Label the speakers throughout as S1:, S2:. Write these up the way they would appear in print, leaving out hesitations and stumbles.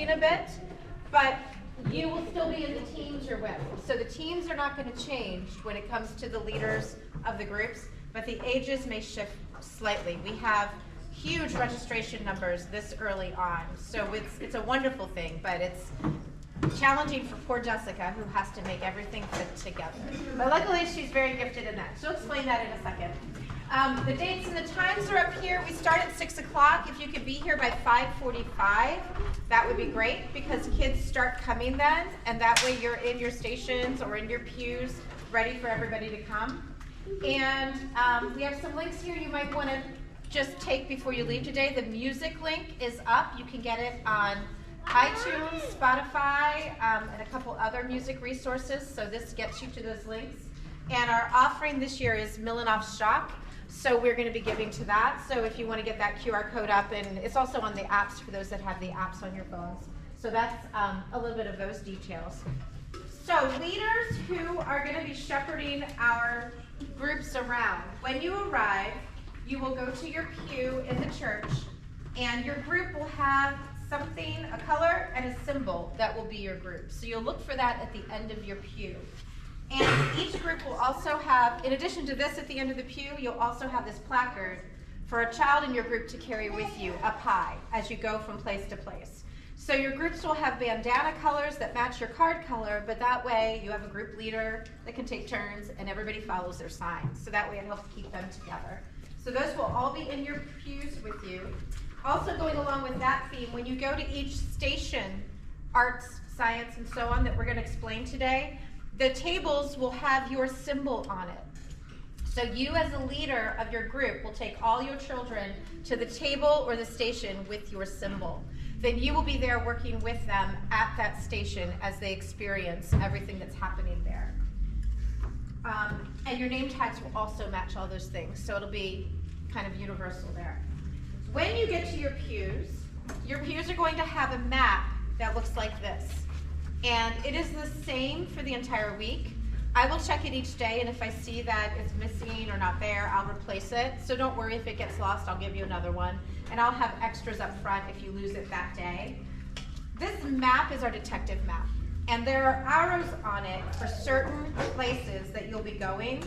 S1: shifting a bit, but you will still be in the teams you're with. So the teams are not going to change when it comes to the leaders of the groups, but the ages may shift slightly. We have huge registration numbers this early on, so it's a wonderful thing, but it's challenging for poor Jessica, who has to make everything fit together. But luckily, she's very gifted in that. She'll explain that in a second. The dates and the times are up here. We start at 6 o'clock. If you could be here by 5:45, that would be great, because kids start coming then, and that way you're in your stations or in your pews ready for everybody to come. And we have some links here you might want to just take before you leave today. The music link is up. You can get it on iTunes, Spotify, and a couple other music resources, so this gets you to those links. And our offering this year is Milanoff Shock, so we're going to be giving to that. So if you want to get that QR code up, and it's also on the apps for those that have the apps on your phones. So that's a little bit of those details. So leaders who are going to be shepherding our groups around, when you arrive, you will go to your pew in the church, and your group will have something, a color and a symbol that will be your group. So you'll look for that at the end of your pew. And each group will also have, in addition to this at the end of the pew, you'll also have this placard for a child in your group to carry with you up high as you go from place to place. So your groups will have bandana colors that match your card color, but that way you have a group leader that can take turns and everybody follows their signs. So that way it helps keep them together. So those will all be in your pews with you. Also going along with that theme, when you go to each station, arts, science, and so on that we're going to explain today, the tables will have your symbol on it. So you as a leader of your group will take all your children to the table or the station with your symbol. Then you will be there working with them at that station as they experience everything that's happening there. And your name tags will also match all those things, so it'll be kind of universal there. When you get to your pews are going to have a map that looks like this. And it is the same for the entire week. I will check it each day, and if I see that it's missing or not there, I'll replace it. So don't worry if it gets lost, I'll give you another one. And I'll have extras up front if you lose it that day. This map is our detective map. And there are arrows on it for certain places that you'll be going.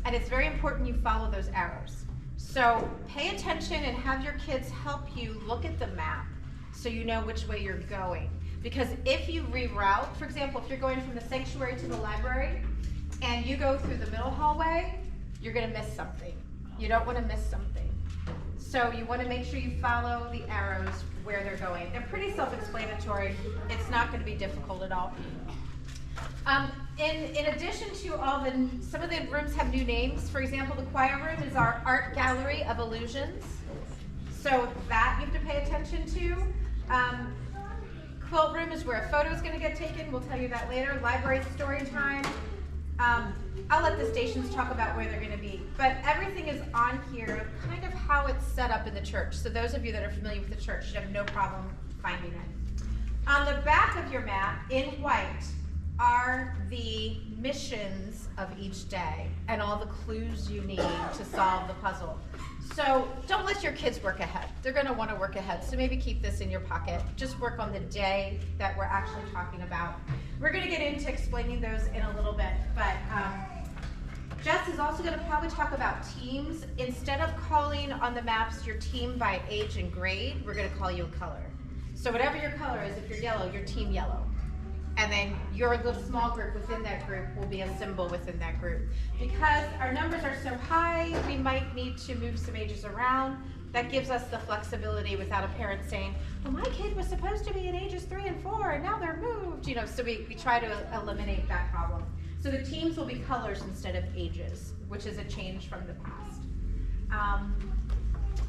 S1: And it's very important you follow those arrows. So pay attention and have your kids help you look at the map so you know which way you're going. Because if you reroute, for example, if you're going from the sanctuary to the library and you go through the middle hallway, you're going to miss something. You don't want to miss something. So you want to make sure you follow the arrows where they're going. They're pretty self-explanatory. It's not going to be difficult at all. In addition to all some of the rooms have new names. For example, the choir room is our art gallery of illusions. So that you have to pay attention to. Quilt room is where a photo is going to get taken. We'll tell you that later. Library story time. I'll let the stations talk about where they're going to be. But everything is on here, kind of how it's set up in the church. So those of you that are familiar with the church should have no problem finding it. On the back of your map, in white, are the missions of each day and all the clues you need to solve the puzzle. So don't let your kids work ahead. They're going to want to work ahead, so maybe keep this in your pocket. Just work on the day that we're actually talking about. We're going to get into explaining those in a little bit, but Jess is also going to probably talk about teams. Instead of calling on the maps your team by age and grade, we're going to call you a color. So whatever your color is, if you're yellow, your team yellow. And then your little small group within that group will be a symbol within that group. Because our numbers are so high, we might need to move some ages around. That gives us the flexibility without a parent saying, well, my kid was supposed to be in ages 3 and 4 and now they're moved. So we try to eliminate that problem. So the teams will be colors instead of ages, which is a change from the past.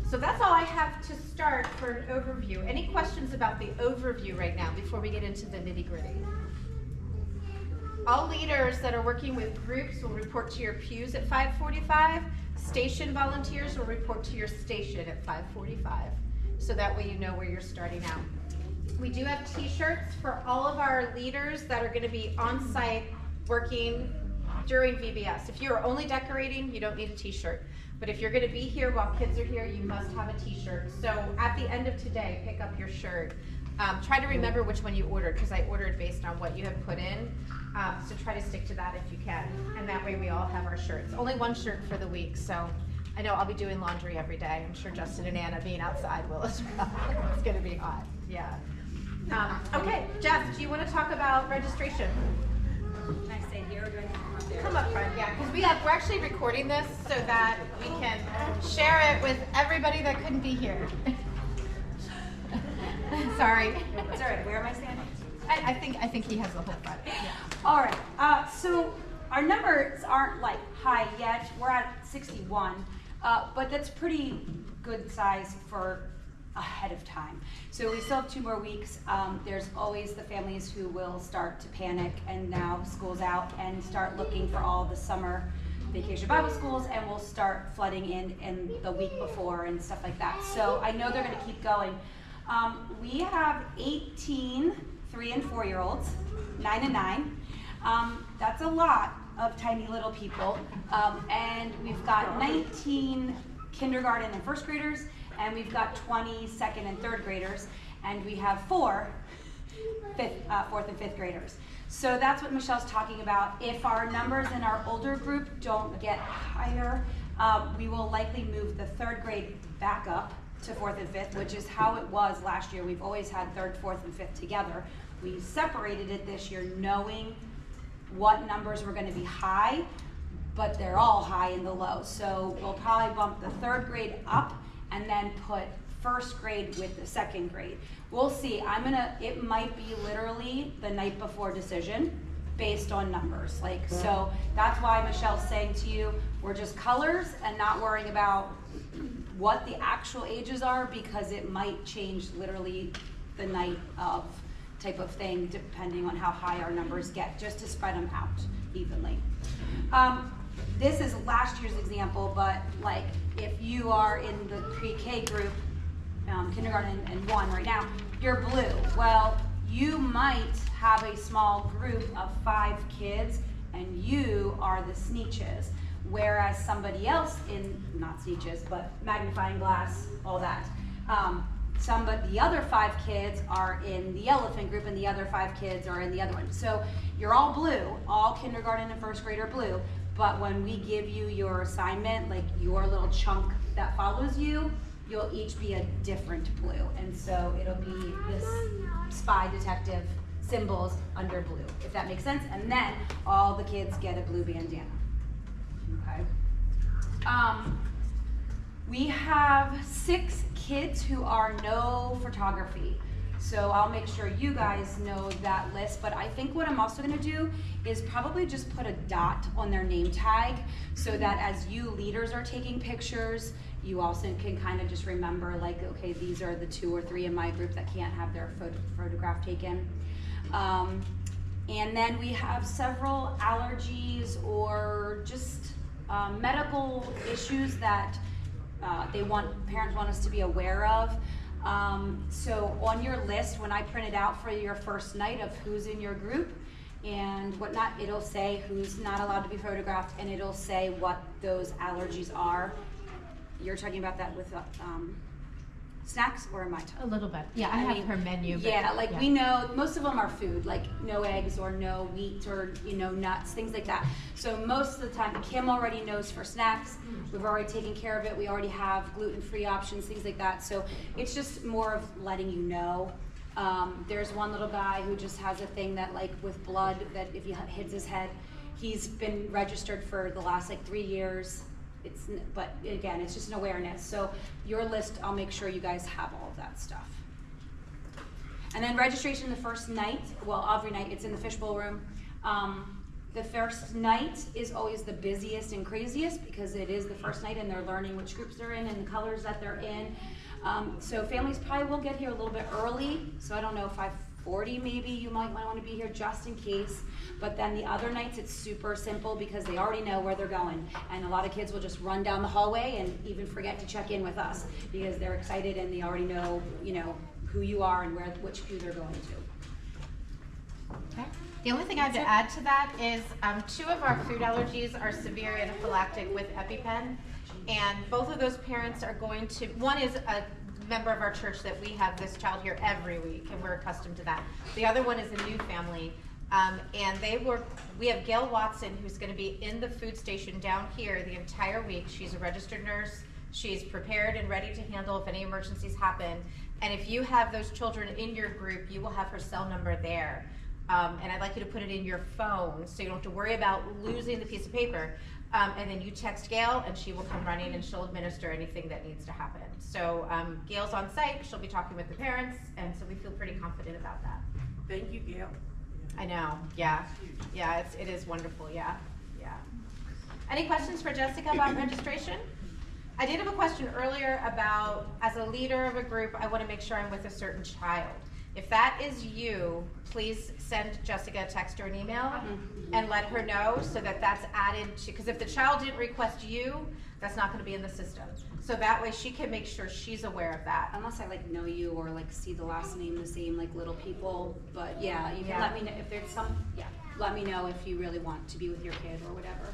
S1: So that's all I have to start for an overview. Any questions about the overview right now before we get into the nitty-gritty? All leaders that are working with groups will report to your pews at 5:45. Station volunteers will report to your station at 5:45. So that way you know where you're starting out. We do have t-shirts for all of our leaders that are going to be on site working during VBS. If you're only decorating, you don't need a t-shirt. But if you're going to be here while kids are here, you must have a t-shirt. So at the end of today, pick up your shirt. Try to remember which one you ordered, because I ordered based on what you have put in. So try to stick to that if you can, and that way we all have our shirts. Only one shirt for the week, so I know I'll be doing laundry every day. I'm sure Justin and Anna being outside will as well. It's gonna be hot, yeah. Okay, Jeff, do you want to talk about registration?
S2: Can I stay here or do I need to come up there?
S1: Come up front, yeah, because we're actually recording this so that we can share it with everybody that couldn't be here. Sorry.
S2: It's all right. Where am I standing?
S1: I think he has the whole front. Yeah.
S2: All right. So our numbers aren't like high yet. We're at 61, but that's pretty good size for ahead of time. So we still have 2 more weeks. There's always the families who will start to panic, and now school's out, and start looking for all the summer vacation Bible schools, and we'll start flooding in the week before and stuff like that. So I know they're going to keep going. We have 18 3- and 4-year-olds, 9 and 9. That's a lot of tiny little people. And we've got 19 kindergarten and 1st graders, and we've got 20 2nd and 3rd graders, and we have 4 4th and 5th graders. So that's what Michelle's talking about. If our numbers in our older group don't get higher, we will likely move the 3rd grade back up to 4th and 5th, which is how it was last year. We've always had 3rd, 4th, and 5th together. We separated it this year knowing what numbers were going to be high, but they're all high in the low. So we'll probably bump the 3rd grade up and then put 1st grade with the 2nd grade. We'll see. It might be literally the night before decision based on numbers. So that's why Michelle's saying to you, we're just colors and not worrying about what the actual ages are, because it might change literally the night of type of thing, depending on how high our numbers get, just to spread them out evenly. This is last year's example, but like if you are in the pre-K group, kindergarten and 1 right now, you're blue. Well, you might have a small group of 5 kids and you are the sneeches, whereas somebody else in, not sneeches, but magnifying glass, all that, the other 5 kids are in the elephant group and the other 5 kids are in the other one. So you're all blue, all kindergarten and 1st grade are blue, but when we give you your assignment, like your little chunk that follows you, you'll each be a different blue. And so it'll be this spy detective symbols under blue, if that makes sense. And then all the kids get a blue bandana. Okay. We have 6 kids who are no photography. So I'll make sure you guys know that list, but I think what I'm also gonna do is probably just put a dot on their name tag so that as you leaders are taking pictures, you also can kind of just remember like, okay, these are the 2 or 3 in my group that can't have their photograph taken. And then we have several allergies or just medical issues that parents want us to be aware of. So on your list, when I print it out for your first night of who's in your group and whatnot, it'll say who's not allowed to be photographed, and it'll say what those allergies are. You're talking about that with snacks, or am I talking?
S1: A little bit. Yeah, I have her menu.
S2: Yeah, we know most of them are food, like no eggs or no wheat or nuts, things like that. So most of the time, Kim already knows for snacks. We've already taken care of it. We already have gluten-free options, things like that. So it's just more of letting you know. There's one little guy who just has a thing that with blood, that if he hits his head, he's been registered for the last 3 years. But again, it's just an awareness. So your list, I'll make sure you guys have all of that stuff. And then registration the first night, well, every night, it's in the fishbowl room. The first night is always the busiest and craziest because it is the first night and they're learning which groups they're in and the colors that they're in. So families probably will get here a little bit early. So I don't know, 5:40 maybe, you might want to be here just in case. But then the other nights it's super simple because they already know where they're going. And a lot of kids will just run down the hallway and even forget to check in with us because they're excited and they already know, who you are and which pew they're going to.
S1: Okay. The only thing I have to add to that is 2 of our food allergies are severe anaphylactic with EpiPen, and both of those parents are going to, one is member of our church that we have this child here every week, and we're accustomed to that. The other one is a new family, and we have Gail Watson, who's going to be in the food station down here the entire week. She's a registered nurse. She's prepared and ready to handle if any emergencies happen. And if you have those children in your group, you will have her cell number there. And I'd like you to put it in your phone so you don't have to worry about losing the piece of paper. And then you text Gail, and she will come running, and she'll administer anything that needs to happen. So Gail's on site. She'll be talking with the parents, and so we feel pretty confident about that.
S3: Thank you, Gail.
S1: I know, yeah. Yeah, it is wonderful, yeah. Any questions for Jessica about registration? I did have a question earlier about, as a leader of a group, I want to make sure I'm with a certain child. If that is you, please send Jessica a text or an email and let her know so that that's added to, because if the child didn't request you, that's not going to be in the system. So that way she can make sure she's aware of that.
S2: Unless I like know you or like see the last name the same, like little people, but yeah, you can let me know if there's let me know if you really want to be with your kid or whatever.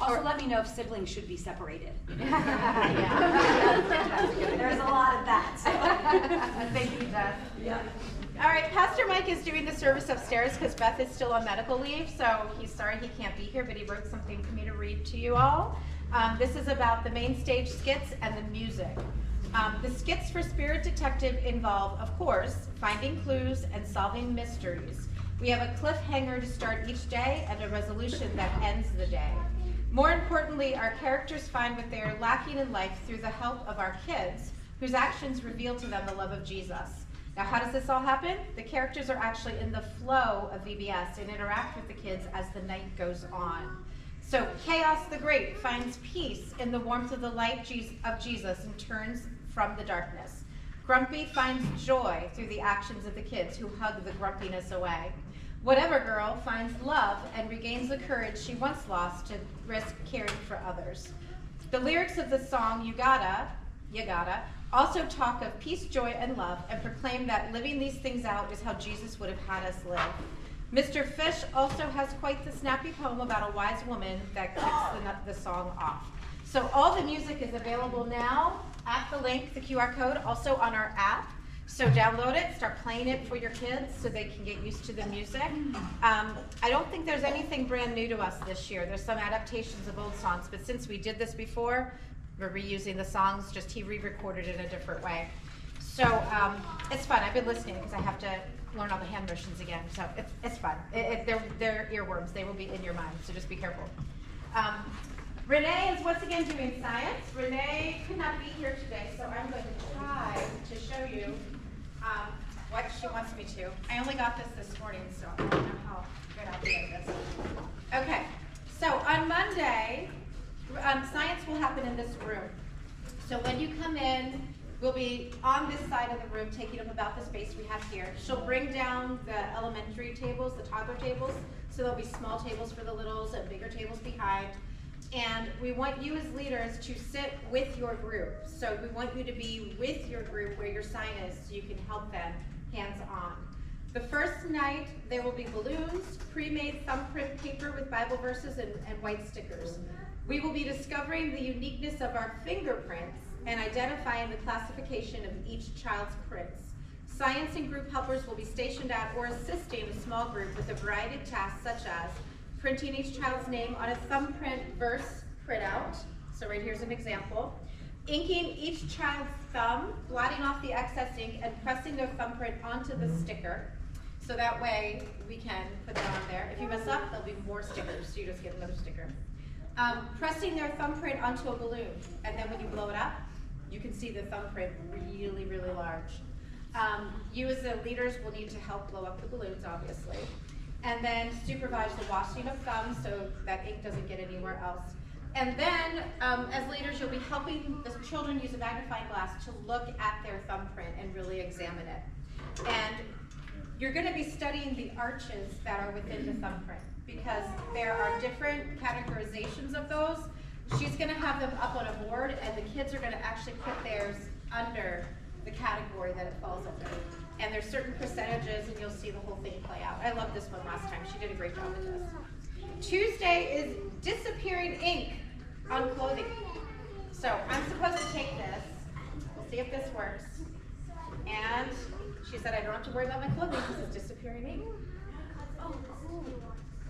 S2: Also, let me know if siblings should be separated. There's a lot of that. So.
S1: Thank you, Beth.
S2: Yeah.
S1: All right, Pastor Mike is doing the service upstairs because Beth is still on medical leave, so he's sorry he can't be here, but he wrote something for me to read to you all. This is about the main stage skits and the music. The skits for Spirit Detective involve, of course, finding clues and solving mysteries. We have a cliffhanger to start each day and a resolution that ends the day. More importantly, our characters find what they are lacking in life through the help of our kids, whose actions reveal to them the love of Jesus. Now, how does this all happen? The characters are actually in the flow of VBS and interact with the kids as the night goes on. So, Chaos the Great finds peace in the warmth of the light of Jesus and turns from the darkness. Grumpy finds joy through the actions of the kids who hug the grumpiness away. Whatever Girl finds love and regains the courage she once lost to risk caring for others. The lyrics of the song You Gotta also talk of peace, joy, and love and proclaim that living these things out is how Jesus would have had us live. Mr. Fish also has quite the snappy poem about a wise woman that kicks the song off. So all the music is available now at the link, the QR code, also on our app. So download it, start playing it for your kids so they can get used to the music. I don't think there's anything brand new to us this year. There's some adaptations of old songs, but since we did this before, we're reusing the songs, just he re-recorded it in a different way. So it's fun. I've been listening because I have to learn all the hand motions again. So it's fun. They're earworms. They will be in your mind, so just be careful. Renee is once again doing science. Renee could not be here today, so I'm going to try to show you what she wants me to. I only got this morning, so I don't know how good I'll be at this. Okay, so on Monday, science will happen in this room. So when you come in, we'll be on this side of the room, taking up about the space we have here. She'll bring down the elementary tables, the toddler tables, so there'll be small tables for the littles and bigger tables behind. And we want you as leaders to sit with your group. So we want you to be with your group where your sign is so you can help them hands-on. The first night, there will be balloons, pre-made thumbprint paper with Bible verses and white stickers. We will be discovering the uniqueness of our fingerprints and identifying the classification of each child's prints. Science and group helpers will be stationed at or assisting a small group with a variety of tasks such as printing each child's name on a thumbprint verse printout. So right here's an example. Inking each child's thumb, blotting off the excess ink, and pressing their thumbprint onto the sticker. So that way we can put that on there. If you mess up, there'll be more stickers, so you just get another sticker. Pressing their thumbprint onto a balloon, and then when you blow it up, you can see the thumbprint really, really large. You as the leaders will need to help blow up the balloons, obviously. And then supervise the washing of thumbs so that ink doesn't get anywhere else. And then, as leaders, you'll be helping the children use a magnifying glass to look at their thumbprint and really examine it. And you're going to be studying the arches that are within the thumbprint because there are different categorizations of those. She's going to have them up on a board, and the kids are going to actually put theirs under the category that it falls under. And there's certain percentages, and you'll see the whole thing play out. I loved this one last time. She did a great job with this. Tuesday is disappearing ink on clothing. So I'm supposed to take this. We'll see if this works. And she said, I don't have to worry about my clothing because it's disappearing ink.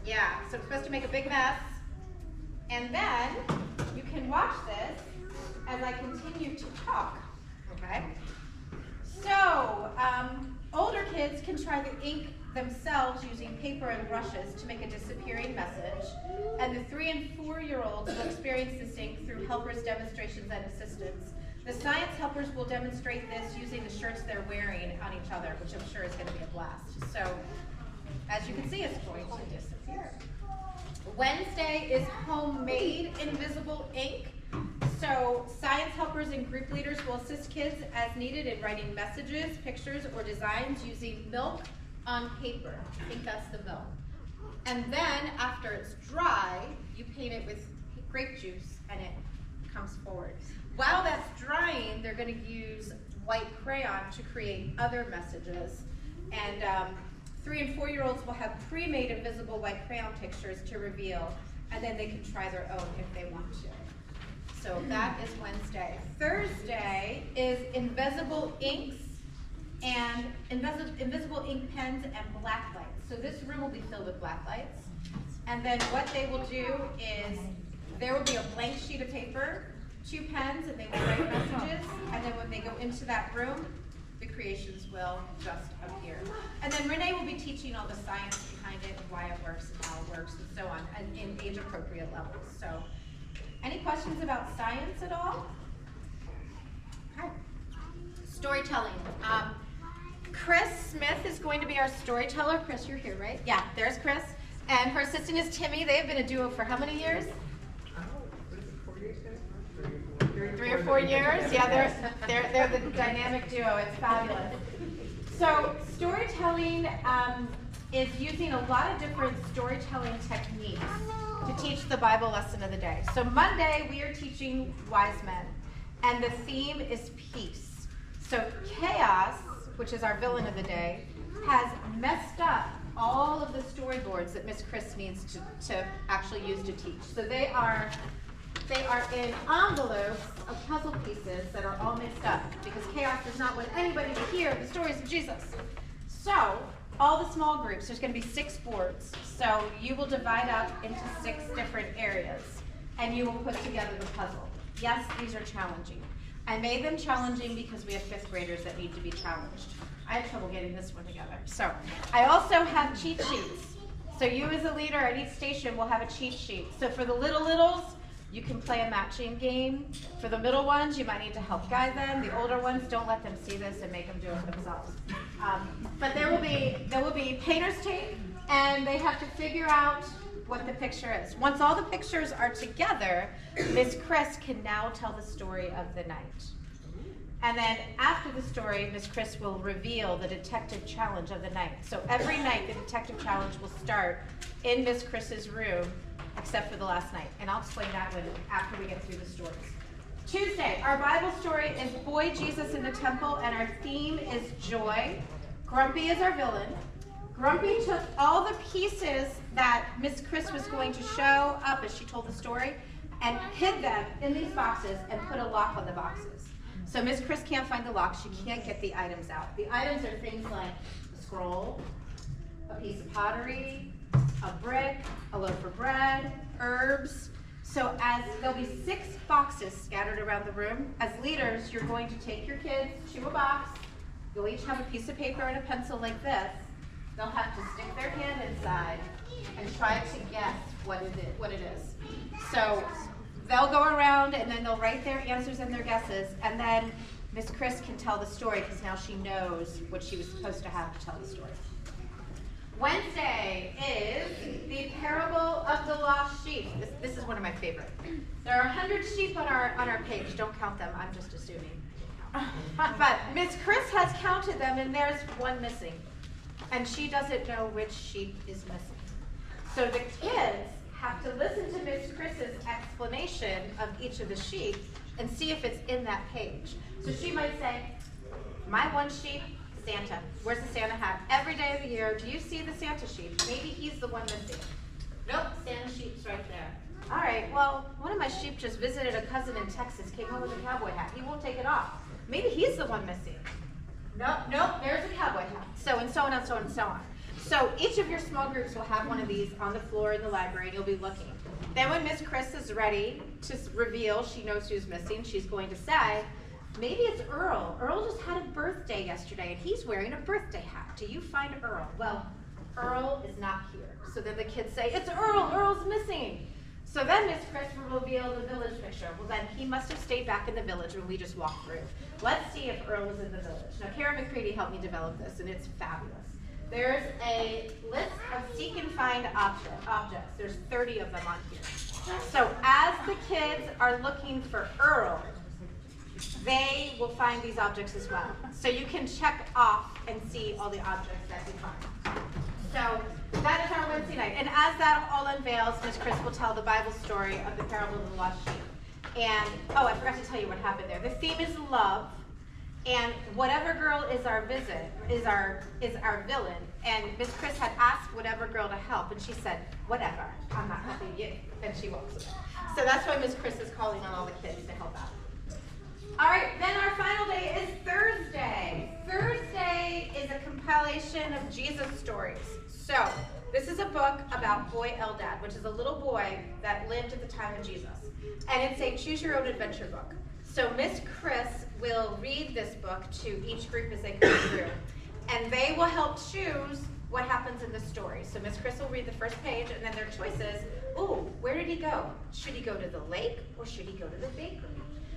S1: Yeah, so it's supposed to make a big mess. And then you can watch this as I continue to talk, okay? So, older kids can try the ink themselves using paper and brushes to make a disappearing message. And the 3- and 4-year-olds will experience this ink through helpers, demonstrations, and assistance. The science helpers will demonstrate this using the shirts they're wearing on each other, which I'm sure is going to be a blast. So, as you can see, it's going to disappear. Wednesday is homemade invisible ink. So science helpers and group leaders will assist kids as needed in writing messages, pictures, or designs using milk on paper. I think that's the milk. And then after it's dry, you paint it with grape juice and it comes forward. While that's drying, they're going to use white crayon to create other messages. And 3- and 4-year-olds will have pre-made invisible white crayon pictures to reveal, and then they can try their own if they want to. So that is Wednesday. Thursday is invisible inks and invisible ink pens and black lights. So this room will be filled with black lights. And then what they will do is there will be a blank sheet of paper, 2 pens, and they will write messages. And then when they go into that room, the creations will just appear. And then Renee will be teaching all the science behind it and why it works and how it works and so on, and in age-appropriate levels. So, any questions about science at all? Hi. Storytelling. Chris Smith is going to be our storyteller. Chris, you're here, right? Yeah, there's Chris. And her assistant is Timmy. They have been a duo for how many years? 3 or 4 years. Yeah, they're the dynamic duo. It's fabulous. So storytelling is using a lot of different storytelling techniques to teach the Bible lesson of the day. So Monday we are teaching wise men, and the theme is peace. So chaos, which is our villain of the day, has messed up all of the storyboards that Miss Chris needs to actually use to teach. So they are in envelopes of puzzle pieces that are all mixed up because chaos does not want anybody to hear the stories of Jesus. So all the small groups, there's going to be 6 boards. So you will divide up into 6 different areas and you will put together the puzzle. Yes, these are challenging. I made them challenging because we have 5th graders that need to be challenged. I had trouble getting this one together. So I also have cheat sheets. So you as a leader at each station will have a cheat sheet. So for the littles, you can play a matching game. For the middle ones, you might need to help guide them. The older ones, don't let them see this and make them do it themselves. But there will be painter's tape, and they have to figure out what the picture is. Once all the pictures are together, Miss Chris can now tell the story of the night. And then after the story, Miss Chris will reveal the detective challenge of the night. So every night, the detective challenge will start in Miss Chris's room, except for the last night. And I'll explain that after we get through the stories. Tuesday, our Bible story is Boy Jesus in the Temple, and our theme is joy. Grumpy is our villain. Grumpy took all the pieces that Miss Chris was going to show up as she told the story and hid them in these boxes and put a lock on the boxes. So Miss Chris can't find the lock. She can't get the items out. The items are things like a scroll, a piece of pottery, a brick, a loaf of bread, herbs. So as there'll be 6 boxes scattered around the room. As leaders, you're going to take your kids to a box. You'll each have a piece of paper and a pencil like this. They'll have to stick their hand inside and try to guess what it is. So they'll go around and then they'll write their answers and their guesses, and then Miss Chris can tell the story because now she knows what she was supposed to have to tell the story. Wednesday is the parable of the lost sheep. This is one of my favorite. There are 100 sheep on our page. Don't count them. I'm just assuming. But Miss Chris has counted them, and there's one missing. And she doesn't know which sheep is missing. So the kids have to listen to Miss Chris's explanation of each of the sheep and see if it's in that page. So she might say, my one sheep, Santa. Where's the Santa hat? Every day of the year, do you see the Santa sheep? Maybe he's the one missing. Nope, Santa sheep's right there. All right, well, one of my sheep just visited a cousin in Texas, came home with a cowboy hat. He won't take it off. maybe he's the one missing. Nope, there's a cowboy hat. So, and so on and so on and so on. So each of your small groups will have one of these on the floor in the library, and you'll be looking. Then when Miss Chris is ready to reveal, she knows who's missing, she's going to say, maybe it's Earl. Earl just had a birthday yesterday, and he's wearing a birthday hat. Do you find Earl? Well, Earl is not here. So then the kids say, it's Earl, Earl's missing. So then Miss Chris will reveal the village picture. Well, then he must have stayed back in the village when we just walked through. Let's see if Earl was in the village. Now, Kara McCready helped me develop this, and it's fabulous. There's a list of seek and find objects. There's 30 of them on here. So as the kids are looking for Earl, they will find these objects as well. So you can check off and see all the objects that you find. So that is our Wednesday night. And as that all unveils, Miss Chris will tell the Bible story of the parable of the lost sheep. And, oh, I forgot to tell you what happened there. The theme is love. And whatever girl is our villain. And Miss Chris had asked whatever girl to help, and she said, whatever, I'm not helping you. And she walks away. So that's why Miss Chris is calling on all the kids to help out. All right, then our final day is Thursday. Thursday is a compilation of Jesus stories. So this is a book about boy Eldad, which is a little boy that lived at the time of Jesus. And it's a choose your own adventure book. So Miss Chris will read this book to each group as they come through. And they will help choose what happens in the story. So Miss Chris will read the first page, and then their choices, ooh, where did he go? Should he go to the lake, or should he go to the bakery?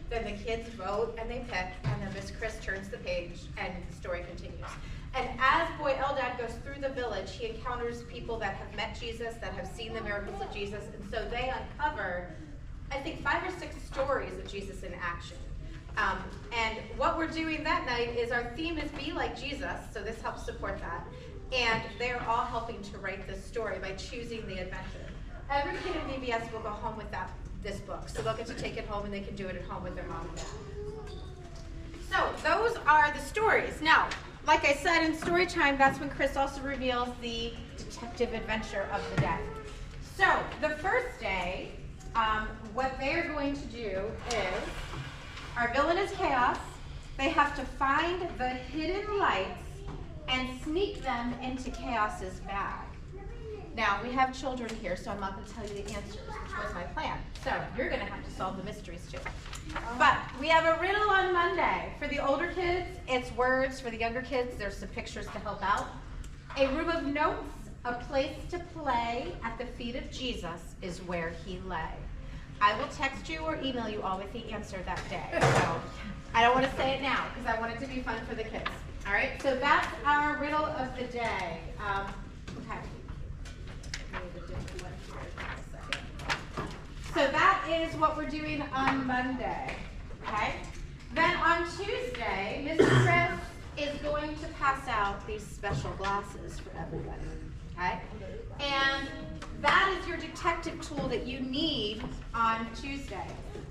S1: Then the kids vote, and they pick, and then Miss Chris turns the page, and the story continues. And as boy Eldad goes through the village, he encounters people that have met Jesus, that have seen the miracles of Jesus, and so they uncover, I think, 5 or 6 stories of Jesus in action. And what we're doing that night is our theme is Be Like Jesus, so this helps support that. And they're all helping to write this story by choosing the adventure. Every kid in VBS will go home with this book, so they'll get to take it home and they can do it at home with their mom and dad. So those are the stories. Now, like I said, in story time, that's when Chris also reveals the detective adventure of the day. So the first day, what they're going to do is, our villain is Chaos. They have to find the hidden lights and sneak them into Chaos's bag. Now, we have children here, so I'm not going to tell you the answers, which was my plan. So you're going to have to solve the mysteries too. But we have a riddle on Monday. For the older kids, it's words. For the younger kids, there's some pictures to help out. A room of notes, a place to play at the feet of Jesus is where he lay. I will text you or email you all with the answer that day. So I don't want to say it now because I want it to be fun for the kids. All right, so that's our riddle of the day. Okay. So that is what we're doing on Monday. Okay. Then on Tuesday, Miss Chris is going to pass out these special glasses for everybody. Okay. And that is your detective tool that you need on Tuesday.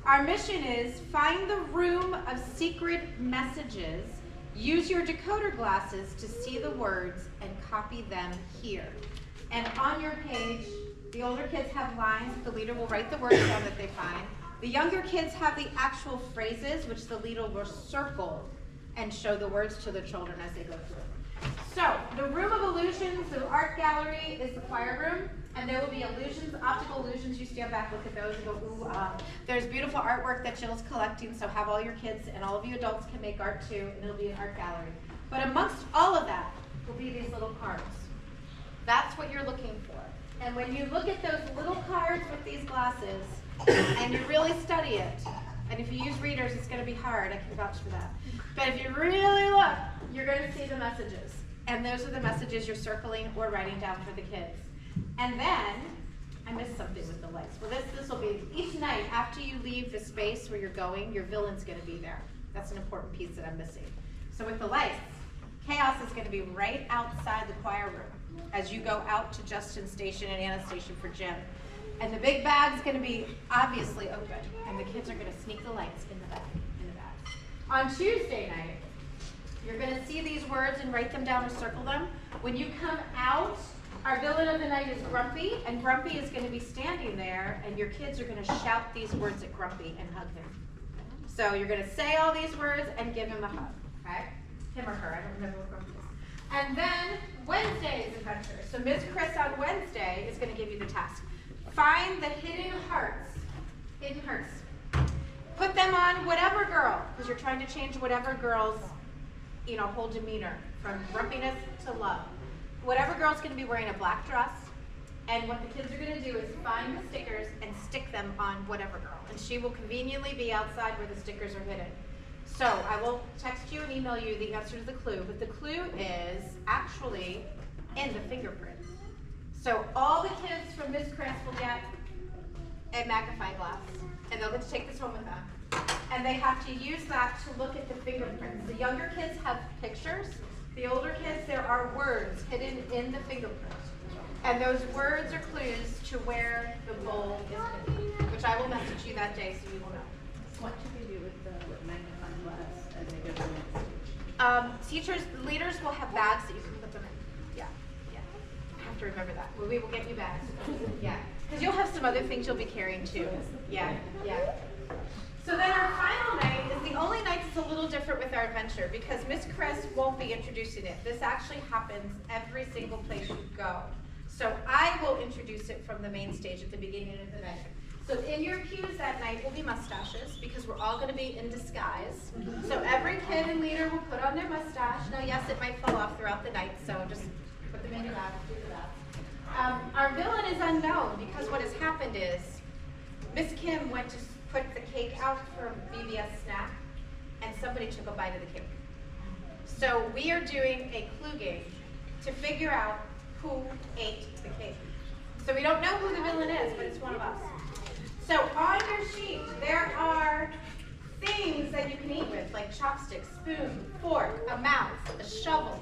S1: Our mission is find the room of secret messages, use your decoder glasses to see the words, and copy them here. And on your page, the older kids have lines. The leader will write the words down that they find. The younger kids have the actual phrases, which the leader will circle and show the words to the children as they go through. So, the room of illusions, the art gallery is the choir room, and there will be illusions, optical illusions. You stand back, look at those, and go, ooh, There's beautiful artwork that Jill's collecting, so have all your kids, and all of you adults can make art too, and it'll be an art gallery. But amongst all of that will be these little cards. That's what you're looking for. And when you look at those little cards with these glasses, and you really study it, and if you use readers, it's going to be hard. I can vouch for that. But if you really look, you're going to see the messages. And those are the messages you're circling or writing down for the kids. And then, I missed something with the lights. Well, this will be, each night after you leave the space where you're going, your villain's going to be there. That's an important piece that I'm missing. So with the lights, Chaos is going to be right outside the choir room as you go out to Justin's station and Anna's station for gym. And the big bag's going to be obviously open, and the kids are going to sneak the lights in the bag. On Tuesday night, you're going to see these words and write them down or circle them. When you come out, our villain of the night is Grumpy, and Grumpy is going to be standing there, and your kids are going to shout these words at Grumpy and hug him. So you're gonna say all these words and give him a hug, okay? Him or her, I don't remember what group it is. And then Wednesday's adventure. So Ms. Chris on Wednesday is gonna give you the task. Find the hidden hearts. Hidden hearts. Put them on whatever girl, because you're trying to change whatever girl's, whole demeanor, from grumpiness to love. Whatever girl's gonna be wearing a black dress, and what the kids are gonna do is find the stickers and stick them on whatever girl. And she will conveniently be outside where the stickers are hidden. So I will text you and email you the answer to the clue, but the clue is actually in the fingerprint. So all the kids from Miss Chris will get a magnifying glass, and they'll get to take this home with them. And they have to use that to look at the fingerprints. The younger kids have pictures. The older kids, there are words hidden in the fingerprint. And those words are clues to where the bowl is hidden, which I will message you that day so you will know.
S3: What should we do with the magnifying glass as they go to the next stage?
S1: Teachers, leaders will have bags that you can put them in. Yeah. I have to remember that. We will get you bags. Yeah. Because you'll have some other things you'll be carrying too. Yeah. So then our final night is the only night that's a little different with our adventure because Miss Chris won't be introducing it. This actually happens every single place you go. So I will introduce it from the main stage at the beginning of the night. So in your pews that night will be mustaches because we're all going to be in disguise. So every kid and leader will put on their mustache. Now yes, it might fall off throughout the night, so just put them in your bag, do that. Our villain is unknown because what has happened is Miss Kim went to put the cake out for VBS snack and somebody took a bite of the cake. So we are doing a clue game to figure out who ate the cake. So we don't know who the villain is, but it's one of us. So on your sheet, there are things that you can eat with, like chopsticks, spoon, fork, a mouse, a shovel.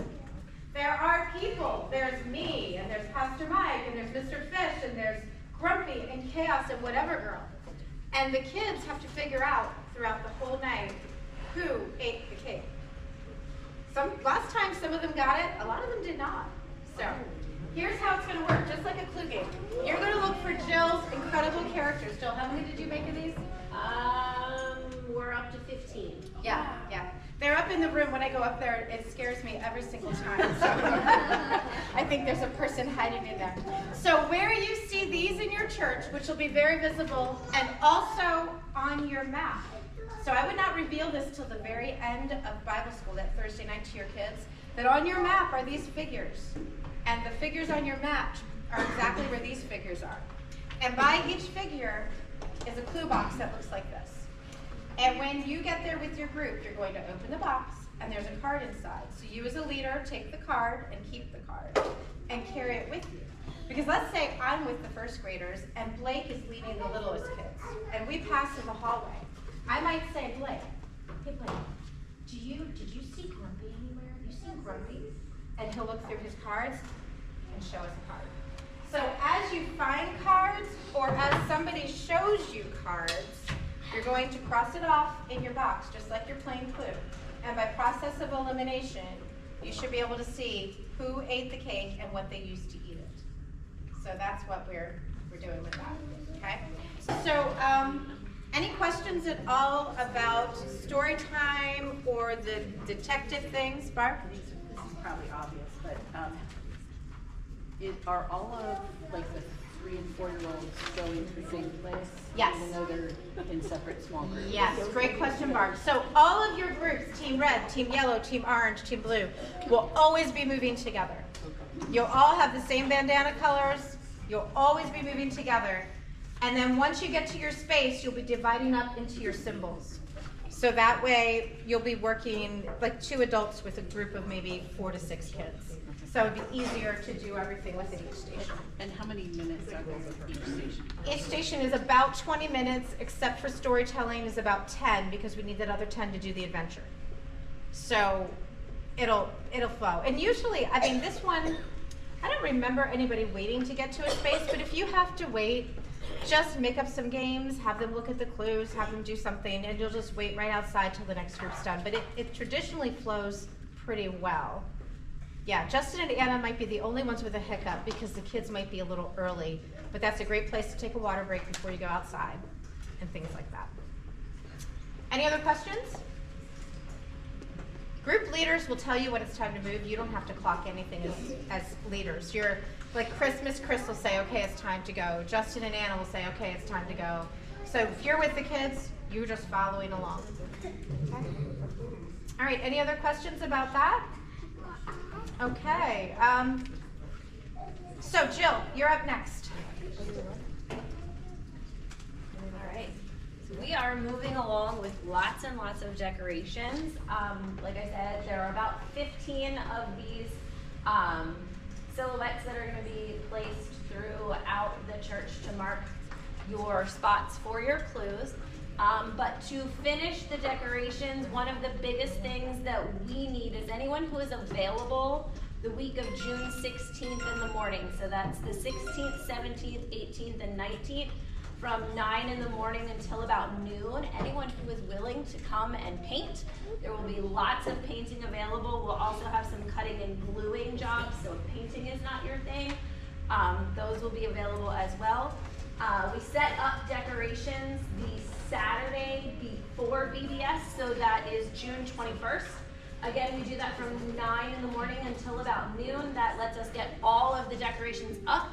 S1: There are people. There's me, and there's Pastor Mike, and there's Mr. Fish, and there's Grumpy, and Chaos, and whatever girl. And the kids have to figure out throughout the whole night who ate the cake. Last time some of them got it, a lot of them did not. So here's how it's going to work, just like a clue game. You're going to look for Jill's incredible characters. Jill, how many did you make of these?
S3: We're up to 15.
S1: Yeah. They're up in the room. When I go up there, it scares me every single time. So I think there's a person hiding in there. So where you see these in your church, which will be very visible, and also on your map. So I would not reveal this till the very end of Bible school that Thursday night to your kids, that on your map are these figures. And the figures on your map are exactly where these figures are. And by each figure is a clue box that looks like this. And when you get there with your group, you're going to open the box, and there's a card inside. So you as a leader take the card and keep the card and carry it with you. Because let's say I'm with the first graders, and Blake is leading the littlest kids, and we pass in the hallway. I might say, Blake, hey Blake, did you see Grumpy anywhere? Have you seen Grumpy? And he'll look through his cards and show us a card. So as you find cards, or as somebody shows you cards, you're going to cross it off in your box, just like you're playing Clue. And by process of elimination, you should be able to see who ate the cake and what they used to eat it. So that's what we're doing with that, okay? So any questions at all about story time or the detective things, Barb?
S3: This is probably obvious, but are all of like the 3 and 4-year-olds going to the same place?
S1: Yes.
S3: Even though they're in separate small groups?
S1: Yes, great question, Barb. So all of your groups, Team Red, Team Yellow, Team Orange, Team Blue, will always be moving together. You'll all have the same bandana colors. You'll always be moving together. And then once you get to your space, you'll be dividing up into your symbols. So that way, you'll be working like 2 adults with a group of maybe 4 to 6 kids. So it would be easier to do everything within each station.
S3: And how many minutes are there with each station?
S1: Each station is about 20 minutes, except for storytelling is about 10 because we need that other 10 to do the adventure. So it'll flow. And usually, I mean, this one, I don't remember anybody waiting to get to a space, but if you have to wait, just make up some games, have them look at the clues, have them do something, and you'll just wait right outside till the next group's done. But it traditionally flows pretty well. Yeah, Justin and Anna might be the only ones with a hiccup because the kids might be a little early, but that's a great place to take a water break before you go outside and things like that. Any other questions? Group leaders will tell you when it's time to move. You don't have to clock anything as leaders. You're like Christmas, Chris will say, okay, it's time to go. Justin and Anna will say, okay, it's time to go. So if you're with the kids, you're just following along. Okay. All right, any other questions about that? Okay. So Jill, you're up next.
S4: All right. So we are moving along with lots and lots of decorations. Like I said, there are about 15 of these silhouettes that are going to be placed throughout the church to mark your spots for your clues. But to finish the decorations, one of the biggest things that we need is anyone who is available the week of June 16th in the morning. So that's the 16th, 17th, 18th, and 19th from 9 in the morning until about noon. Anyone who is willing to come and paint. There will be lots of painting available. We'll also have some cutting and gluing jobs, so if painting is not your thing, those will be available as well. We set up decorations the Saturday before VBS, so that is June 21st. Again, we do that from 9 in the morning until about noon. That lets us get all of the decorations up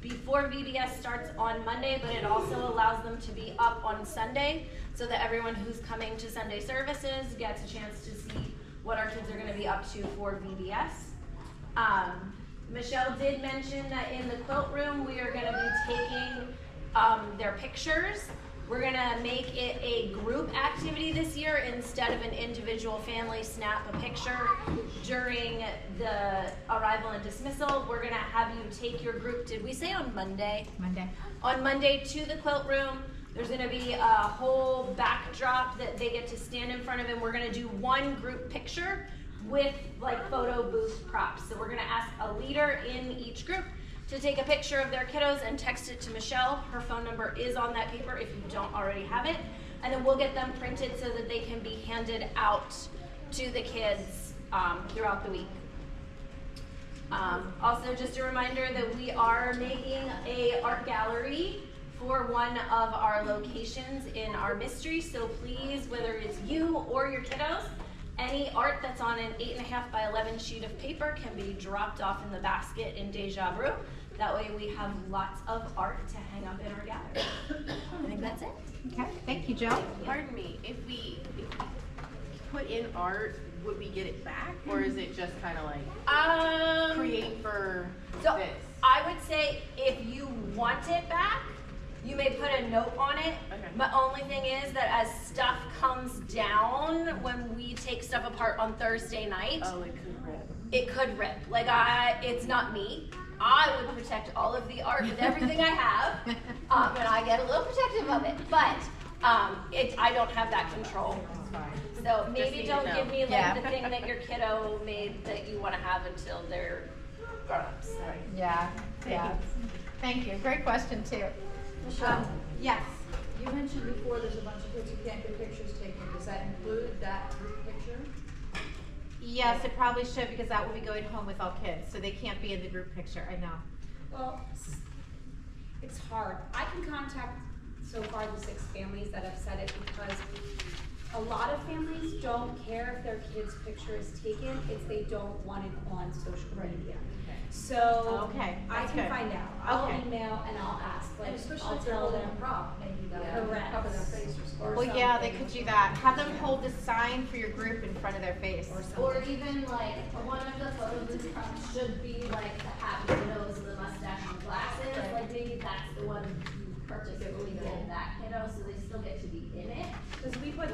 S4: before VBS starts on Monday, but it also allows them to be up on Sunday so that everyone who's coming to Sunday services gets a chance to see what our kids are going to be up to for VBS. Michelle did mention that in the quilt room we are going to be taking their pictures. We're going to make it a group activity this year instead of an individual family snap a picture during the arrival and dismissal. We're going to have you take your group, did we say on Monday?
S1: Monday.
S4: On Monday to the quilt room. There's going to be a whole backdrop that they get to stand in front of, and we're going to do one group picture with like photo booth props. So we're going to ask a leader in each group to take a picture of their kiddos and text it to Michelle. Her phone number is on that paper if you don't already have it. And then we'll get them printed so that they can be handed out to the kids throughout the week. Also, just a reminder that we are making a art gallery for one of our locations in our mystery. So please, whether it's you or your kiddos, any art that's on an 8.5 by 11 sheet of paper can be dropped off in the basket in Deja Brew. That way we have lots of art to hang up in our gallery. I think that's it.
S1: Okay, thank you, Jill.
S5: Pardon me, if we put in art, would we get it back? Or is it just kind of like create for
S4: So
S5: this?
S4: I would say if you want it back, you may put a note on it.
S5: Okay.
S4: But only thing is that as stuff comes down, when we take stuff apart on Thursday night,
S5: Oh, it could rip.
S4: it could rip. Like it's not me. I would protect all of the art with everything I have, and I get a little protective of it. But I don't have that control.
S5: It's fine.
S4: So maybe
S5: need to
S4: don't
S5: know.
S4: give me like
S1: Yeah.
S4: the thing that your kiddo made that you want to have until they're grown-ups.
S5: Right.
S1: Yeah, yeah. Thank you. Great question, too.
S3: Michelle,
S1: Yes.
S3: you mentioned before there's a bunch of kids who can't get pictures taken. Does that include that group picture?
S1: Yes, it probably should, because that will be going home with all kids, so they can't be in the group picture, I know.
S2: Well, it's hard. I can contact so far the 6 families that have said it because a lot of families don't care if their kid's picture is taken, it's they don't want it on social media. So
S1: Okay,
S2: I
S1: that's
S2: can
S1: good.
S2: find out. I'll
S1: Okay.
S2: email and I'll ask. Like,
S3: And especially
S2: I'll
S3: if they're
S2: tell
S3: holding
S2: them.
S3: a prop, maybe that
S2: Correct.
S3: cover their face or
S1: Well,
S3: something.
S1: yeah, they could do that. Have them hold the sign for your group in front of their face.
S4: Or even like one of the photo booth props should be like the happy nose, the mustache, and glasses. Like maybe that's the one you purchased when we did that kiddo, so they still get to be in it.
S2: Because we put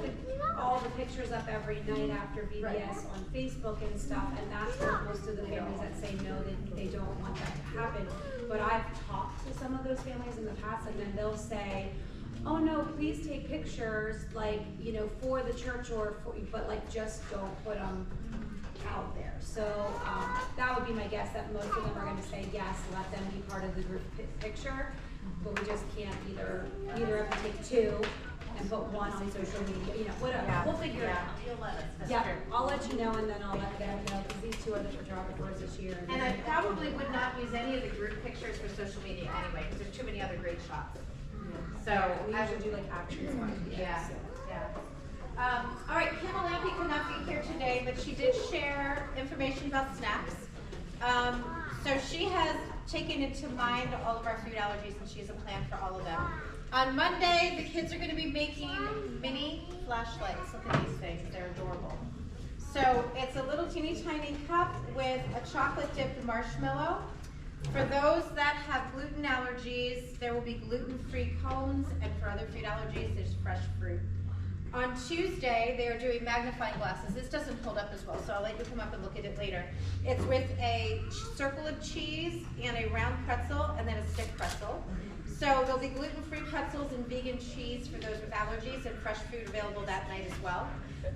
S2: all the pictures up every night after VBS on Facebook and stuff, and that's where most of the families that say no, they don't want that to happen. But I've talked to some of those families in the past, and then they'll say, oh no, please take pictures, like, you know, for the church but like just don't put them out there. So that would be my guess, that most of them are gonna say yes, let them be part of the group picture, but we just can't either have to take 2 and put 1 on social media, you know, whatever,
S1: Yeah.
S2: we'll figure it
S1: Yeah.
S2: out.
S5: You'll let us know.
S2: Yeah, I'll let you know, and then I'll let them know, because these 2 are the photographers this year.
S1: And I probably would not use any of the group pictures for social media anyway, because there's too many other great shots. So
S2: We
S1: I
S2: usually
S1: would
S2: do like action spots.
S1: Yeah,
S2: so.
S1: yeah. All right, Kim Lampe could not be here today, but she did share information about snacks. So she has taken into mind all of our food allergies, and she has a plan for all of them. On Monday, the kids are going to be making mini flashlights. Look at these things; they're adorable. So it's a little teeny tiny cup with a chocolate dipped marshmallow. For those that have gluten allergies, there will be gluten-free cones, and for other food allergies, there's fresh fruit. On Tuesday, they are doing magnifying glasses. This doesn't hold up as well, so I'll let you come up and look at it later. It's with a circle of cheese and a round pretzel, and then a stick pretzel. So there'll be gluten-free pretzels and vegan cheese for those with allergies, and fresh food available that night as well.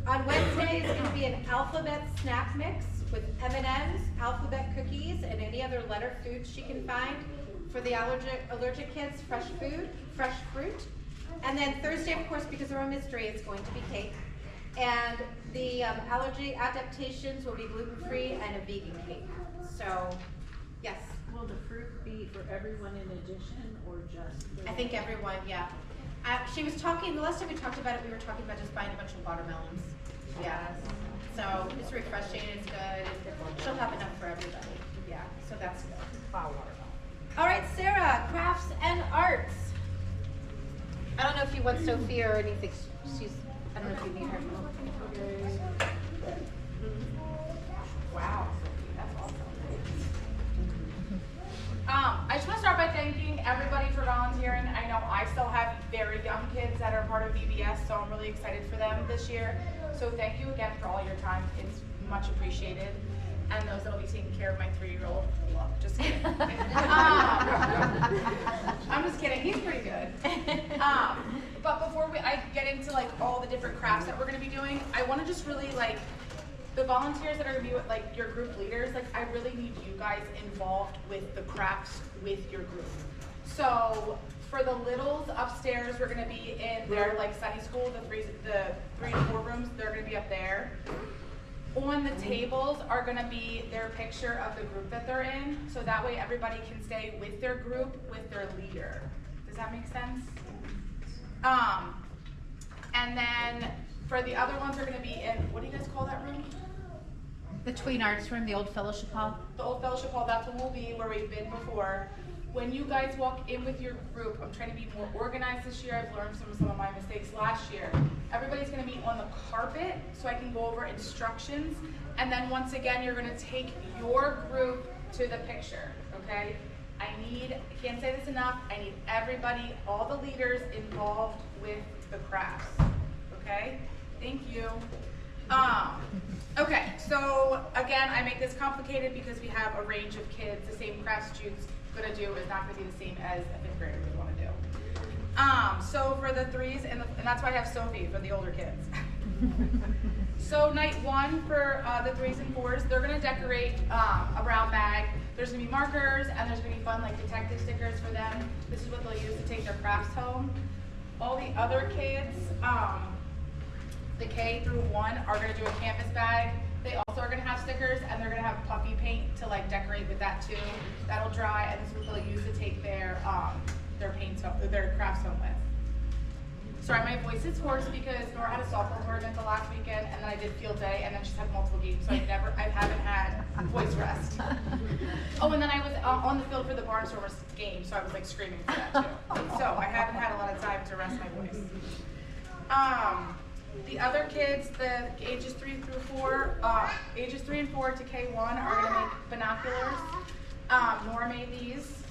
S1: On Wednesday, it's going to be an alphabet snack mix with M&Ms, alphabet cookies, and any other letter foods she can find. For the allergic kids, fresh food, fresh fruit. And then Thursday, of course, because they're a mystery, it's going to be cake. And the allergy adaptations will be gluten-free and a vegan cake. So, yes.
S3: Will the fruit be for everyone in addition, or just?
S1: I think everyone, yeah. She was talking, the last time we talked about it, we were talking about just buying a bunch of watermelons. Yeah. So it's refreshing, it's good. She'll have enough for everybody. Yeah, so that's good. All right, Sarah, crafts and arts. I don't know if you want Sophia or anything. I don't know if you need her.
S6: Wow, that's awesome. I just want to start by thanking everybody for volunteering. I know I still have very young kids that are part of VBS, so I'm really excited for them this year. So thank you again for all your time. It's much appreciated. And those that'll be taking care of my 3-year-old. Just kidding. I'm just kidding. He's pretty good. But before I get into like all the different crafts that we're going to be doing, I want to just really like the volunteers that are going to be with, like your group leaders. Like I really need you guys involved with the crafts with your group. So for the littles upstairs, we're going to be in their like Sunday school. The 3 to 4 rooms, they're going to be up there. On the tables are going to be their picture of the group that they're in, so that way everybody can stay with their group, with their leader. Does that make sense? And then for the other ones are going to be in, what do you guys call that room?
S1: The Tween Arts Room, the old fellowship hall.
S6: The old fellowship hall, that's where we'll be, where we've been before. When you guys walk in with your group, I'm trying to be more organized this year. I've learned from some of my mistakes last year. Everybody's going to be on the carpet, so I can go over instructions. And then once again, you're going to take your group to the picture, okay? I can't say this enough, I need everybody, all the leaders involved with the crafts, okay? Thank you. Okay, so again, I make this complicated because we have a range of kids. The same crafts Jude's gonna do is not gonna be the same as a 5th grader would wanna do. So for the 3s, and that's why I have Sophie for the older kids. So night 1 for the 3s and 4s, they're gonna decorate a brown bag. There's gonna be markers, and there's gonna be fun like detective stickers for them. This is what they'll use to take their crafts home. All the other kids, the K through 1 are gonna do a canvas bag. They also are gonna have stickers, and they're gonna have puffy paint to like decorate with that too. That'll dry, and this is what they'll use to take their paints home, their crafts home with. Sorry, my voice is hoarse because Nora had a softball tournament the last weekend, and then I did field day, and then she's had multiple games, so I haven't had voice rest. Oh, and then I was on the field for the Barnstormers game, so I was like screaming for that too. So I haven't had a lot of time to rest my voice. The other kids, the ages 3 and 4 to K1 are gonna make binoculars. Nora made these.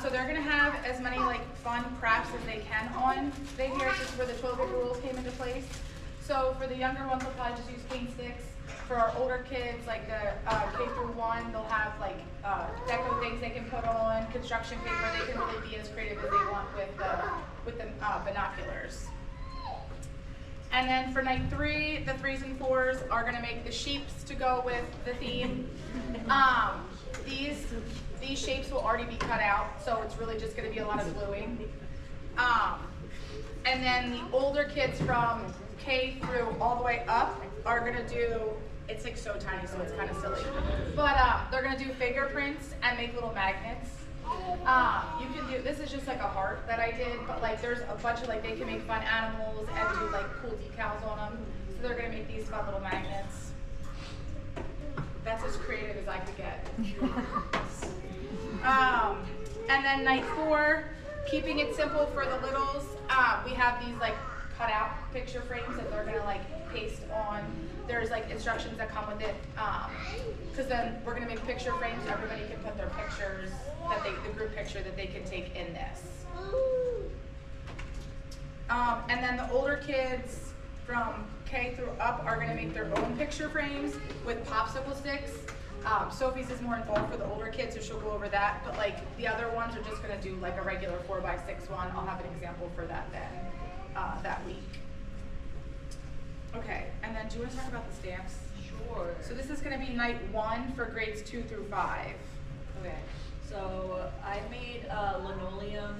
S6: So they're gonna have as many like fun crafts as they can on the here. This is where the 12-week rules came into place. So for the younger ones, they'll probably just use paint sticks. For our older kids, like the K through 1, they'll have like deco things they can put on, construction paper. They can really be as creative as they want with the binoculars. And then for night 3, the 3s and 4s are gonna make the sheeps to go with the theme. These shapes will already be cut out, so it's really just gonna be a lot of gluing. And then the older kids from K through all the way up are gonna do, it's like so tiny, so it's kind of silly. But they're gonna do fingerprints and make little magnets. You can do, this is just like a heart that I did, but like there's a bunch of like, they can make fun animals and do like cool decals on them. So they're gonna make these fun little magnets. That's as creative as I could get. And then night 4, keeping it simple for the littles. We have these like cut out picture frames that they're gonna like paste on. There's like instructions that come with it. Cause then we're gonna make picture frames. Everybody can put their pictures, the group picture that they can take in this. And then the older kids from K through up are gonna make their own picture frames with popsicle sticks. Sophie's is more involved for the older kids, so she'll go over that. But like the other ones are just gonna do like a regular 4x6 one. I'll have an example for that then, that week. Okay, and then do you want to talk about the stamps?
S7: Sure.
S6: So this is gonna be night 1 for grades 2 through 5.
S7: Okay, so I made linoleum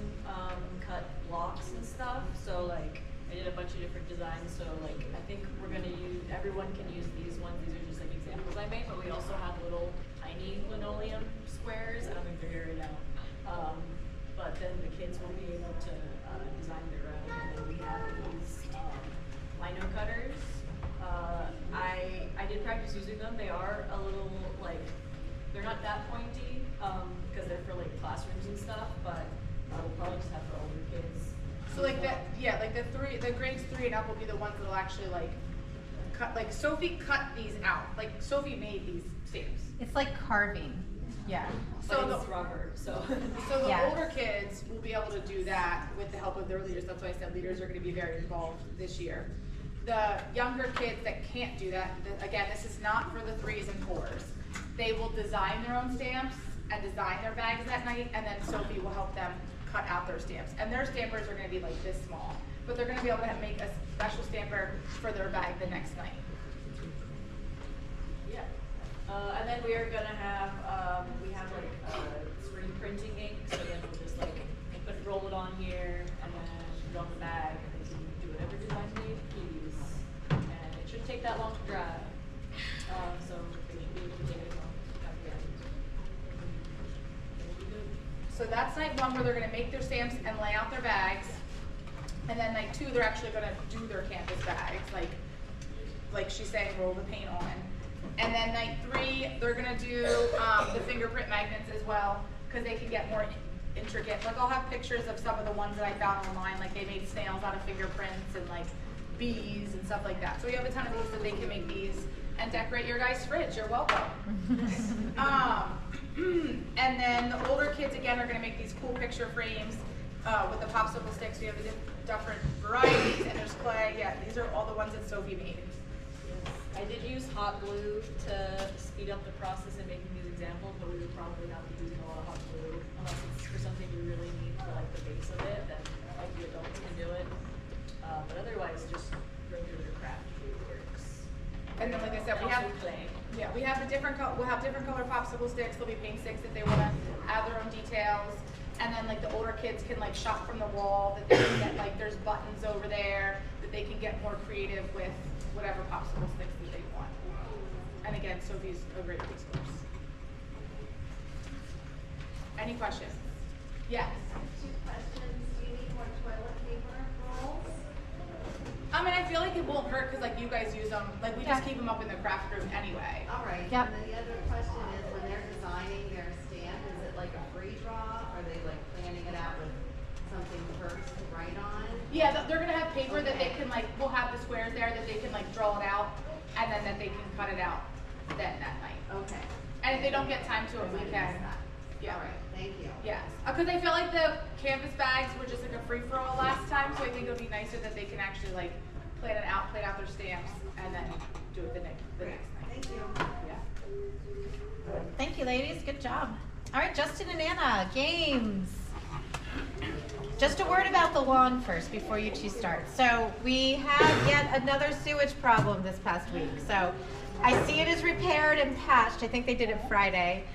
S7: cut blocks and stuff. So like I did a bunch of different designs. So like I think we're gonna use, everyone can use these ones. These are just like examples I made, but we also have little tiny linoleum squares. I don't think they're aired out. But then the kids will be able to design their own. And then we have these lino cutters. I did practice using them. They are a little like, they're not that pointy because they're for like classrooms and stuff, but we'll probably just have for older kids.
S6: So like that, yeah, like the grades 3 and up will be the ones that'll actually like cut, like Sophie cut these out. Like Sophie made these stamps.
S1: It's like carving. Yeah.
S7: But
S6: So
S7: it's rubber, so.
S6: So the
S1: Yes.
S6: older kids will be able to do that with the help of their leaders. That's why I said leaders are going to be very involved this year. The younger kids that can't do that, again, this is not for the 3s and 4s. They will design their own stamps and design their bags that night, and then Sophie will help them cut out their stamps. And their stampers are going to be like this small, but they're going to be able to make a special stamper for their bag the next night.
S7: Yeah. And then we are gonna have, we have like 3D printing ink, so then we'll just like roll it on here and then put it on the bag, and they can do whatever design they please. And it shouldn't take that long to dry. So they should be able to take it home at the end. It'll be good.
S6: So that's night 1 where they're going to make their stamps and lay out their bags. And then night 2, they're actually going to do their campus bags, like she's saying, roll the paint on. And then night 3, they're gonna do the fingerprint magnets as well, because they can get more intricate. Like I'll have pictures of some of the ones that I found online, like they made snails out of fingerprints and like bees and stuff like that. So we have a ton of these so they can make these and decorate your guys' fridge. You're welcome. And then the older kids again are gonna make these cool picture frames with the popsicle sticks. We have the different varieties, and there's clay. Yeah, these are all the ones that Sophie made.
S7: I did use hot glue to speed up the process in making these examples, but we would probably not be using a lot of hot glue unless it's for something you really need for like the base of it, then like the adults can do it. But otherwise, just regular craft glue works.
S6: And then, like I said, we have
S7: clay.
S6: Yeah, we have we'll have different color popsicle sticks. There'll be paint sticks if they want to add their own details. And then like the older kids can like shop from the wall, that they can get like there's buttons over there that they can get more creative with whatever popsicle sticks that they want. And again, Sophie's a great resource. Any questions? Yes.
S8: 2 questions. Do you need more toilet paper rolls?
S6: I mean, I feel like it won't hurt because like you guys use them, like we just keep them up in the craft room anyway.
S8: All right.
S1: Yep.
S8: And then the other question is, when they're designing their stand, is it like a free draw? Are they like planning it out with something first to write on?
S6: Yeah, they're gonna have paper that they can like, we'll have the squares there that they can like draw it out, and then that they can cut it out then that night.
S8: Okay.
S6: And if they don't get time to it, we can. Yeah.
S8: All right. Thank you.
S6: Yes, because I feel like the canvas bags were just like a free-for-all last time, so I think it would be nicer that they can actually like plan out their stamps, and then do it the next night.
S8: Thank you.
S6: Yeah.
S1: Thank you, ladies. Good job. All right, Justin and Anna, games. Just a word about the lawn first before you two start. So we had yet another sewage problem this past week. So I see it is repaired and patched. I think they did it Friday.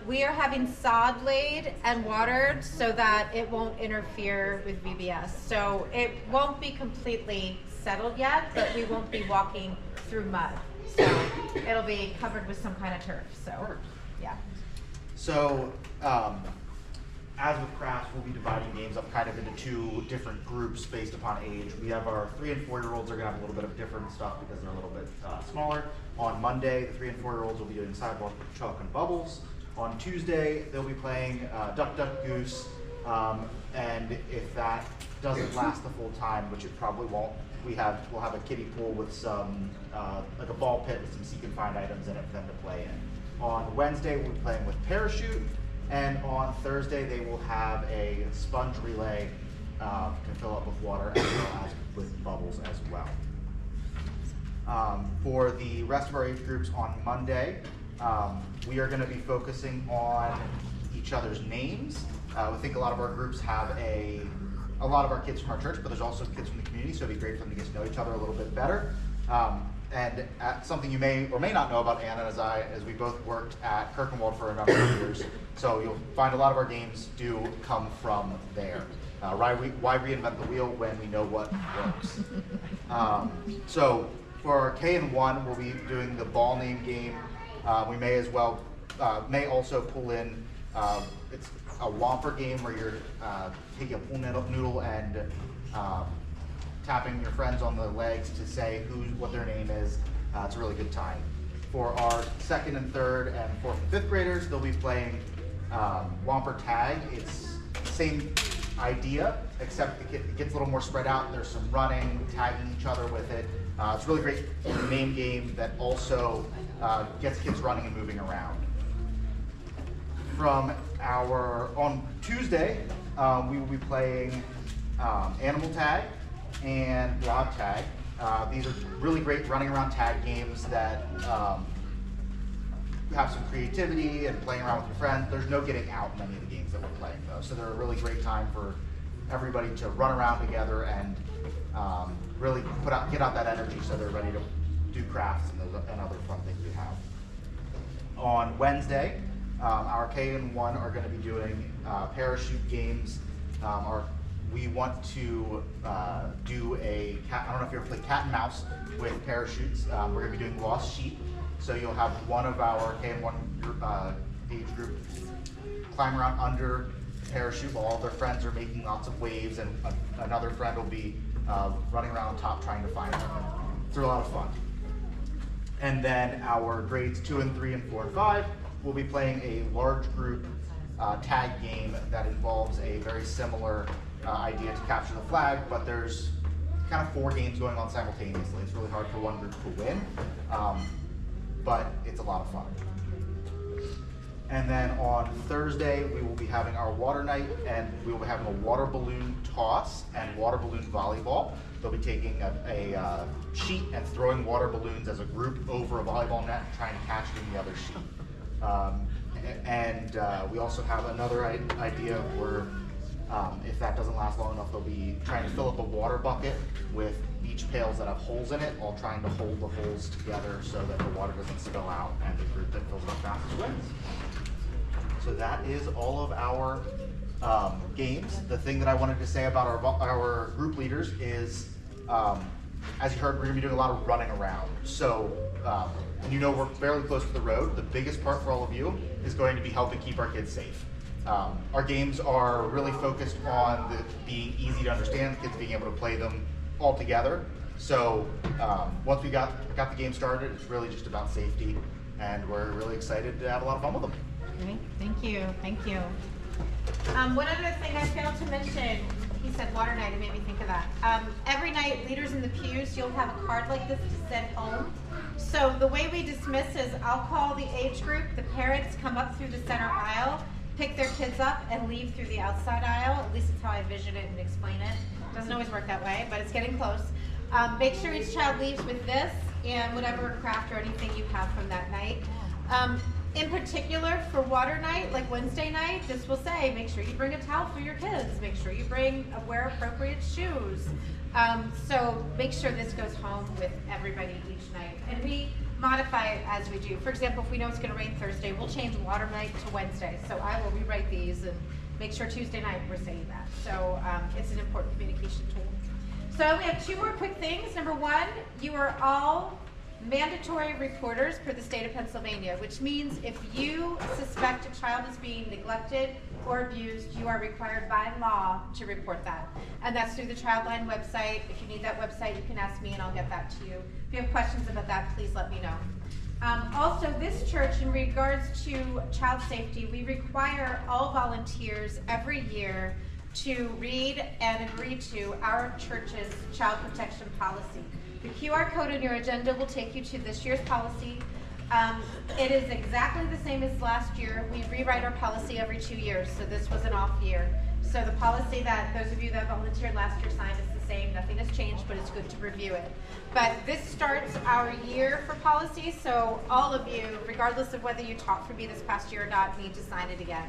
S1: We are having sod laid and watered so that it won't interfere with VBS. So it won't be completely settled yet, but we won't be walking through mud. So it'll be covered with some kind of turf. So yeah.
S9: So as with crafts, we'll be dividing games up kind of into 2 different groups based upon age. We have our 3 and 4-year-olds are gonna have a little bit of different stuff because they're a little bit smaller. On Monday, the 3 and 4-year-olds will be doing sidewalk chalk and bubbles. On Tuesday, they'll be playing Duck Duck Goose, and if that doesn't last the full time, which it probably won't, we'll have a kiddie pool with some, like a ball pit with some seek and find items in it for them to play in. On Wednesday, we'll be playing with parachute, and on Thursday, they will have a sponge relay to fill up with water as well as with bubbles as well. For the rest of our age groups on Monday, we are going to be focusing on each other's names. We think a lot of our groups have a lot of our kids from our church, but there's also kids from the community, so it'd be great for them to get to know each other a little bit better. And something you may or may not know about Anna as we both worked at Kirkenwald for a number of years, so you'll find a lot of our games do come from there. Why reinvent the wheel when we know what works? So for our K and 1, we'll be doing the ball name game. We may as well, may also pull in, it's a Whomper game where you're taking a pool noodle and tapping your friends on the legs to say what their name is. It's a really good time. For our 2nd and 3rd and 4th and 5th graders, they'll be playing Whomper Tag. It's the same idea, except it gets a little more spread out. There's some running, tagging each other with it. It's a really great name game that also gets kids running and moving around. On Tuesday, we will be playing Animal Tag and Blob Tag. These are really great running around tag games that have some creativity and playing around with your friends. There's no getting out in many of the games that we're playing though, so they're a really great time for everybody to run around together and really get out that energy so they're ready to do crafts and other fun things we have. On Wednesday, our K and 1 are going to be doing parachute games. We want to do I don't know if you ever played cat and mouse with parachutes. We're going to be doing Lost Sheep. So you'll have one of our K and 1 age group climb around under the parachute while all their friends are making lots of waves, and another friend will be running around on top trying to find them. It's a lot of fun. And then our grades 2 and 3 and 4 and 5 will be playing a large group tag game that involves a very similar idea to capture the flag, but there's kind of 4 games going on simultaneously. It's really hard for one group to win, but it's a lot of fun. And then on Thursday, we will be having our water night, and we will be having a water balloon toss and water balloon volleyball. They'll be taking a sheet and throwing water balloons as a group over a volleyball net and trying to catch it in the other sheet. We also have another idea where if that doesn't last long enough, they'll be trying to fill up a water bucket with beach pails that have holes in it, all trying to hold the holes together so that the water doesn't spill out, and the group that fills it up fastest wins. So that is all of our games. The thing that I wanted to say about our group leaders is, as you heard, we're going to be doing a lot of running around. So, and you know we're fairly close to the road. The biggest part for all of you is going to be helping keep our kids safe. Our games are really focused on being easy to understand, the kids being able to play them all together. So once we got the game started, it's really just about safety, and we're really excited to have a lot of fun with them.
S1: Great, thank you. One other thing I failed to mention, he said water night, it made me think of that. Every night, leaders in the pews, you'll have a card like this to send home. So the way we dismiss is I'll call the age group, the parents come up through the center aisle, pick their kids up, and leave through the outside aisle. At least it's how I vision it and explain it. Doesn't always work that way, but it's getting close. Make sure each child leaves with this and whatever craft or anything you have from that night. In particular, for water night, like Wednesday night, this will say, make sure you bring a towel for your kids. Make sure you wear appropriate shoes. So make sure this goes home with everybody each night. And we modify it as we do. For example, if we know it's going to rain Thursday, we'll change water night to Wednesday. So I will rewrite these and make sure Tuesday night we're saying that. So it's an important communication tool. So we have 2 more quick things. Number 1, you are all mandatory reporters for the state of Pennsylvania, which means if you suspect a child is being neglected or abused, you are required by law to report that. And that's through the Childline website. If you need that website, you can ask me and I'll get that to you. If you have questions about that, please let me know. Also, this church, in regards to child safety, we require all volunteers every year to read and agree to our church's child protection policy. The QR code on your agenda will take you to this year's policy. It is exactly the same as last year. We rewrite our policy every 2 years, so this was an off year. So the policy that those of you that volunteered last year signed is the same. Nothing has changed, but it's good to review it. But this starts our year for policy, so all of you, regardless of whether you taught for me this past year or not, need to sign it again.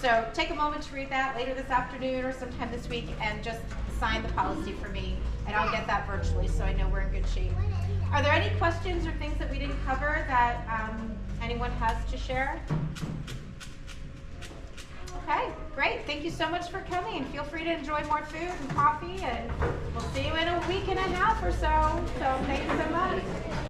S1: So take a moment to read that later this afternoon or sometime this week and just sign the policy for me, and I'll get that virtually so I know we're in good shape. Are there any questions or things that we didn't cover that anyone has to share? Okay, great. Thank you so much for coming. Feel free to enjoy more food and coffee, and we'll see you in a week and a half or so. So thank you so much.